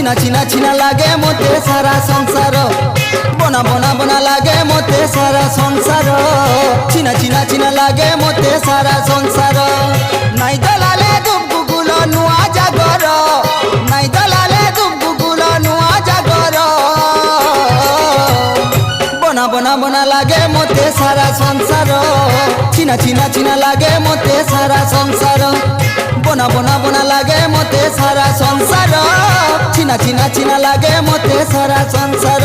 চিনা চিনা চিনা লাগে মতে সারা সংসার বনা বনা বনা লাগে মতে সারা সংসার চিনা চিনা চিনা লাগে মতে সারা সংসার নাই দলালে দুব গুগুল নুয়া জাগর নাই দলালে দুব গুগুল নুয়া জাগর বনা বনা বনা লাগে মতে সারা সংসার চিনা চিনা চিনা লাগে মতে সারা সংসার বনা বনা বনা লাগে মতে সারা সংসার চিনা চিনা চিনা লাগে মতে সারা সংসার।